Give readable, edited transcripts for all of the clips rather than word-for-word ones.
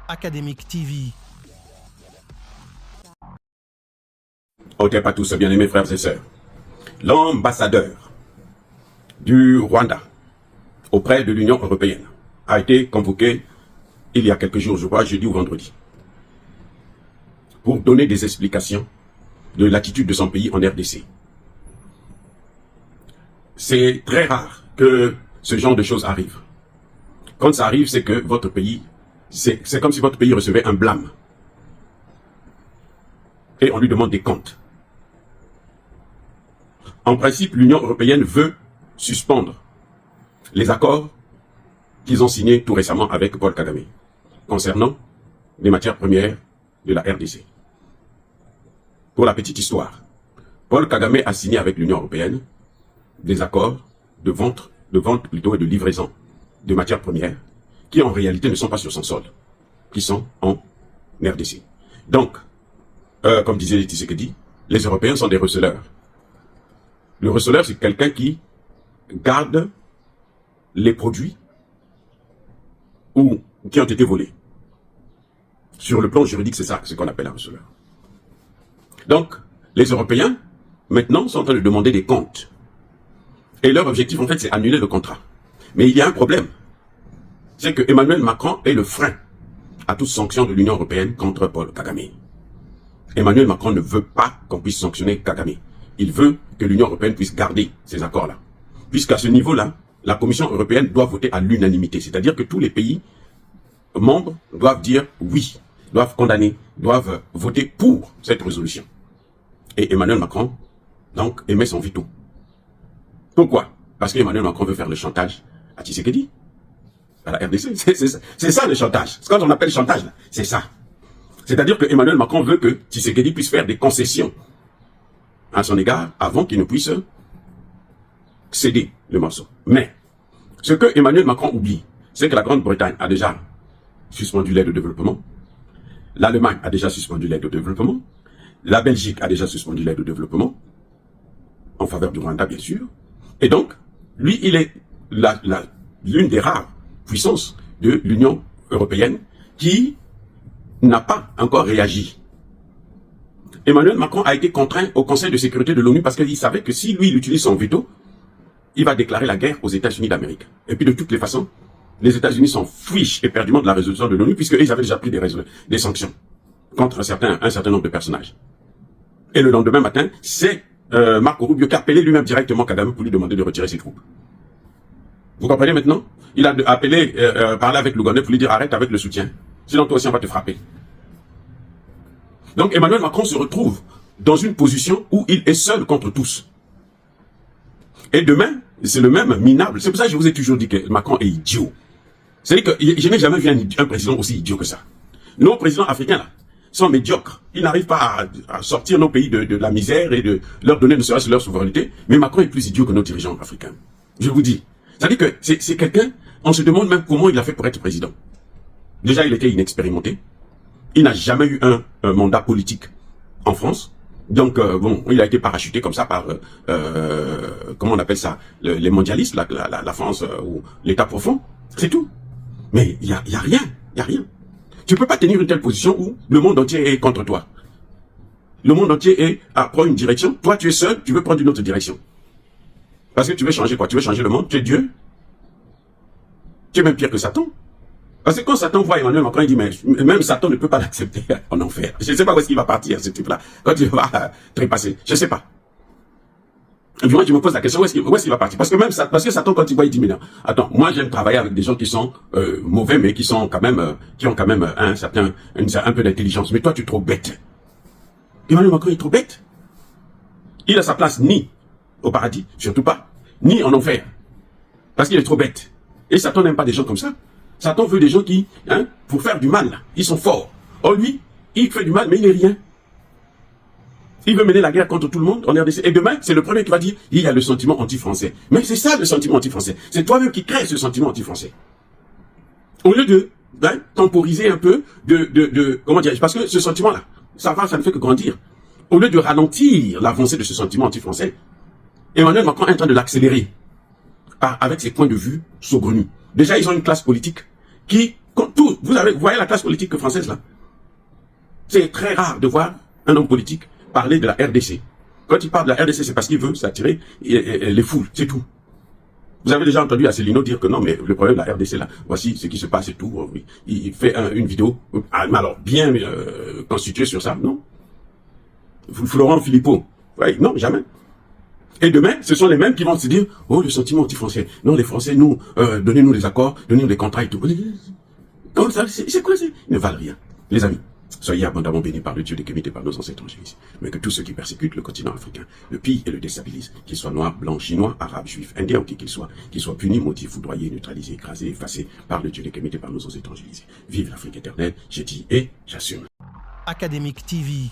Académique TV. Ok, pas tous, bien-aimés frères et sœurs. L'ambassadeur du Rwanda auprès de l'Union européenne a été convoqué il y a quelques jours, je crois, jeudi ou vendredi, pour donner des explications de l'attitude de son pays en RDC. C'est très rare que ce genre de choses arrive. Quand ça arrive, c'est que votre pays, c'est comme si votre pays recevait un blâme. Et on lui demande des comptes. En principe, l'Union européenne veut suspendre les accords qu'ils ont signés tout récemment avec Paul Kagame concernant les matières premières de la RDC. Pour la petite histoire, Paul Kagame a signé avec l'Union européenne des accords de vente plutôt et de livraison de matières premières qui en réalité ne sont pas sur son sol, qui sont en RDC. Donc, comme disait Tshisekedi, les Européens sont des receleurs. Le receleur, c'est quelqu'un qui garde les produits ou qui ont été volés. Sur le plan juridique, c'est ça ce qu'on appelle un receleur. Donc, les Européens, maintenant, sont en train de demander des comptes. Et leur objectif, en fait, c'est annuler le contrat. Mais il y a un problème. C'est que Emmanuel Macron est le frein à toute sanction de l'Union européenne contre Paul Kagame. Emmanuel Macron ne veut pas qu'on puisse sanctionner Kagame. Il veut que l'Union européenne puisse garder ces accords-là. Puisqu'à ce niveau-là, la Commission européenne doit voter à l'unanimité. C'est-à-dire que tous les pays membres doivent dire oui, doivent condamner, doivent voter pour cette résolution. Et Emmanuel Macron, donc, émet son veto. Pourquoi? Parce qu'Emmanuel Macron veut faire le chantage à Tshisekedi, à la RDC. C'est ça le chantage. C'est quand on appelle chantage, c'est ça. C'est-à-dire que Emmanuel Macron veut que Tshisekedi puisse faire des concessions à son égard avant qu'il ne puisse céder le morceau. Mais, ce que Emmanuel Macron oublie, c'est que la Grande-Bretagne a déjà suspendu l'aide au développement, l'Allemagne a déjà suspendu l'aide au développement, la Belgique a déjà suspendu l'aide au développement, en faveur du Rwanda bien sûr, et donc, lui, il est l'une des rares puissances de l'Union européenne qui n'a pas encore réagi. Emmanuel Macron a été contraint au Conseil de sécurité de l'ONU parce qu'il savait que si lui, il utilise son veto, il va déclarer la guerre aux États-Unis d'Amérique. Et puis de toutes les façons, les États-Unis s'en fichent éperdument de la résolution de l'ONU puisqu'ils avaient déjà pris des sanctions contre un certain nombre de personnages. Et le lendemain matin, c'est Marco Rubio qui a appelé lui-même directement Kagame pour lui demander de retirer ses troupes. Vous comprenez maintenant? Il a appelé, parlé avec l'Ougandais pour lui dire arrête avec le soutien. Sinon toi aussi on va te frapper. Donc Emmanuel Macron se retrouve dans une position où il est seul contre tous. Et demain, c'est le même minable. C'est pour ça que je vous ai toujours dit que Macron est idiot. C'est-à-dire que je n'ai jamais vu un président aussi idiot que ça. Nos présidents africains là sont médiocres. Ils n'arrivent pas à sortir nos pays de la misère et de leur donner ne serait-ce leur souveraineté. Mais Macron est plus idiot que nos dirigeants africains. Je vous dis. C'est-à-dire que c'est quelqu'un, on se demande même comment il a fait pour être président. Déjà, il était inexpérimenté. Il n'a jamais eu un mandat politique en France. Donc, bon, il a été parachuté comme ça par, comment on appelle ça, les mondialistes, la France ou l'État profond. C'est tout. Mais il y a rien, il y a rien. Tu peux pas tenir une telle position où le monde entier est contre toi. Le monde entier prend une direction. Toi, tu es seul, tu veux prendre une autre direction. Parce que tu veux changer quoi? Tu veux changer le monde? Tu es Dieu? Tu es même pire que Satan. Parce que quand Satan voit Emmanuel Macron, il dit, mais même Satan ne peut pas l'accepter en enfer. Je ne sais pas où est-ce qu'il va partir, ce type-là. Quand il va trépasser. Je ne sais pas. Et puis moi, je me pose la question, où est-ce qu'il va partir? Parce que Satan, quand il voit, il dit, mais non, attends, moi, j'aime travailler avec des gens qui sont mauvais, mais qui sont quand même, qui ont quand même un peu d'intelligence. Mais toi, tu es trop bête. Emmanuel Macron est trop bête. Il a sa place ni au paradis, surtout pas, ni en enfer. Parce qu'il est trop bête. Et Satan n'aime pas des gens comme ça. Satan veut des gens qui, pour faire du mal, ils sont forts. Or lui, il fait du mal, mais il n'est rien. Il veut mener la guerre contre tout le monde en RDC. Et demain, c'est le premier qui va dire, il y a le sentiment anti-français. Mais c'est ça le sentiment anti-français. C'est toi-même qui crée ce sentiment anti-français. Au lieu de temporiser un peu, comment dire, parce que ce sentiment-là, ça ne fait que grandir. Au lieu de ralentir l'avancée de ce sentiment anti-français, Emmanuel Macron est en train de l'accélérer avec ses points de vue saugrenus. Déjà, ils ont une classe politique qui Vous voyez la classe politique française là. C'est très rare de voir un homme politique parler de la RDC. Quand il parle de la RDC, c'est parce qu'il veut s'attirer les foules, c'est tout. Vous avez déjà entendu Asselineau dire que non, mais le problème de la RDC là, voici ce qui se passe et tout. Il fait une vidéo, alors bien constituée sur ça, non. Florent Philippot, ouais, non, jamais. Et demain, ce sont les mêmes qui vont se dire, oh, le sentiment anti-français. Non, les Français, nous, donnez-nous des accords, donnez-nous des contrats et tout. Comme ça, c'est quoi, ils ne valent rien. Les amis, soyez abondamment bénis par le Dieu des Kémites et par nos ancêtres angéliques. Mais que tous ceux qui persécutent le continent africain, le pillent et le déstabilisent, qu'ils soient noirs, blancs, chinois, arabes, juifs, indiens ou qui qu'ils soient punis, maudits, foudroyés, neutralisés, écrasés, effacés par le Dieu des Kémites et par nos ancêtres angéliques. Vive l'Afrique éternelle, j'ai dit et j'assume. Académique TV.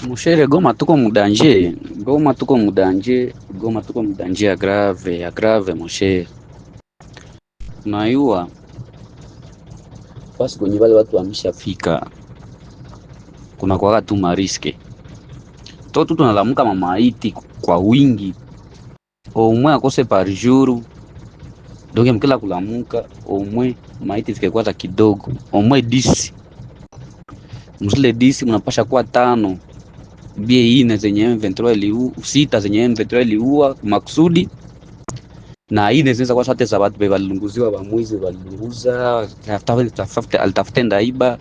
Mushere, Goma tuko mudanje, Goma tuko mudanje, Goma tuko mudanje ya grave mushere. Unayua basi kwenye wale watu wameshafika, kuna kwa tu mariske to tu tunalamuka mamaiti kwa wingi, omwe akose par jour doge mkila kulamuka omwe maiti fike kwa kidogo, omwe 10 mzile 10 mnapasha kuwa 5 bie ine zenye M23 iliua, 6 zenye M23 iliua makusudi, na ine zinaweza kuwa sote za watu walilunguziwa bamwizi walilunguza alitafute ndaiba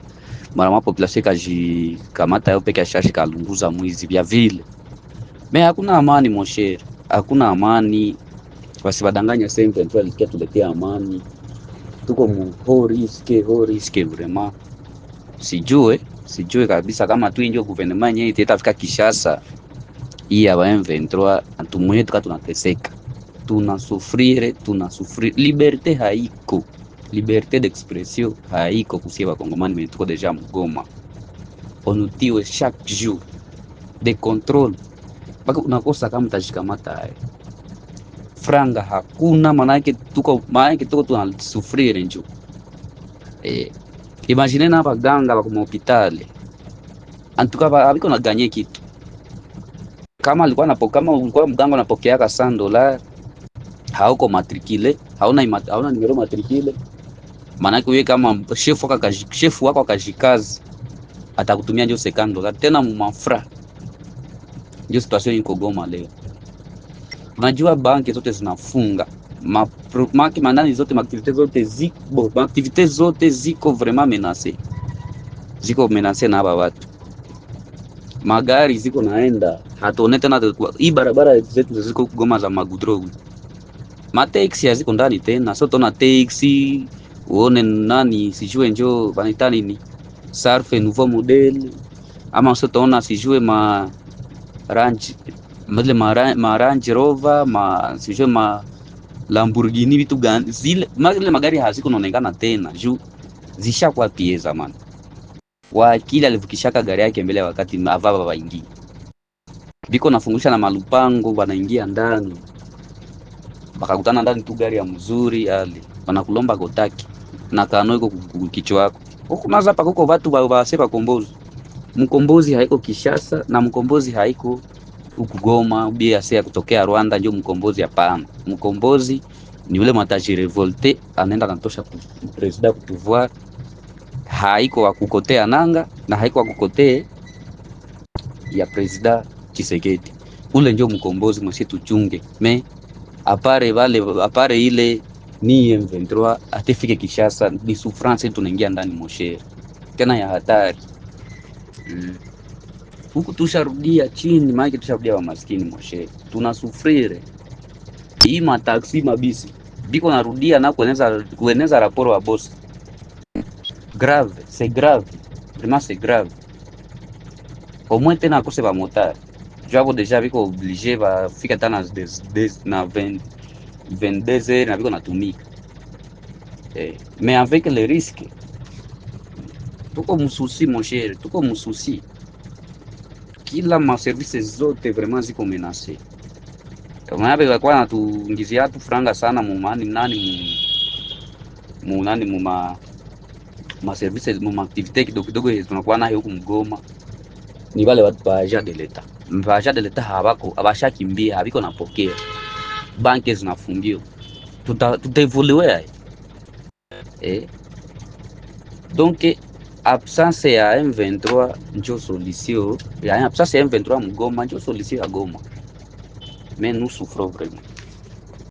mara mwa population kajikamata yo peke shashi kalunguza mwizi vya vile. Me hakuna amani moshere, hakuna amani. Wasibadanganya sempre ndio alikia tuletea amani. Tuko mu horiske vraiment. Sijue kabisa kama tu ndio gouvernement yenyewe itafika Kishasa hii ya M23 antumwe tuka tunateseka. Tunasufrire. Liberté haiko. Liberté d'expression haiko kusie bakongomani mais tuko deja mgoma. Onutiwe chaque jour de contrôle. Baka unakosa kama utashikamata franga hakuna, manake tuko tunasufrire njo. Imagine na baganga bako mu hospitali. Antuka abiko na ganye kitu. Kama ulikuwa mganga unapokea $100, hauko matricule, hauna numero matricule. Manake wewe kama chef wako akajikazi atakutumia ndio $50 tena mu mafra. Ndio situation iko Goma leo. Unajua banki zote zinafunga. Manani zote activite zote ziko vraiment menacé. Ziko menacé na aba watu. Magari ziko naenda. Hatuone tena hii barabara zetu ziko Goma za magudro. Taxi haziko ndani tena. So tuna taxi uone nani sijue njoo vanita nini. Surf nouveau model ama so tuna sijue ma Range Range Rover sijue Lamborghini vitu gani zile magari haziko naonekana tena juu zishakuwa pie zamani. Wakili alivukishaka gari yake mbele wakati avava waingie biko nafungulisha na malupango wanaingia ndani bakakutana ndani tu gari ya mzuri ali wanakulomba gotaki na kano iko kichwa wako huko maza pa kuko watu basepa kombozi. Mkombozi haiko Kishasa na mkombozi haiko huku Goma bia sea kutokea Rwanda ndio mkombozi hapana. Mkombozi ni yule mataji revolte anaenda kanatosha president ku pouvoir, haiko wa kukotea nanga na haiko wa kukotea ya president Tshisekedi. Ule ndio mkombozi mwe tuchunge. Me apare ile ni M23 atifike Kishasa ni souffrance tunaingia ndani moshere. Tena ya hatari. Huku tusharudia chini, maana tusharudia wa maskini moshe. Tunasufrire. Hii mataksi mabisi. Biko narudia na kueneza raporo wa boss. Grave, c'est grave. Vraiment c'est grave. Au moins tena akose ba motard. Jabo deja biko obligé ba fika tana na 22 heures na biko natumika. Mais avec les risques. Tuko msusi moshe, tuko msusi. Kila ma services zote vraiment ziko menacé. Unabe kwa natuingizia tu franga sana ma services ma activité kidogo tunakuwa nayo huko Mgoma. Ni wale watu ba agent de l'etat. Ba agent de l'etat abashakimbia, habiko napokea. Banki zinafungiwa. Tutaevoluer. Donc absence ya M23 njo solution. Ya absence ya M23 Mgoma njo solution ya Goma. Mais nous souffrons vraiment.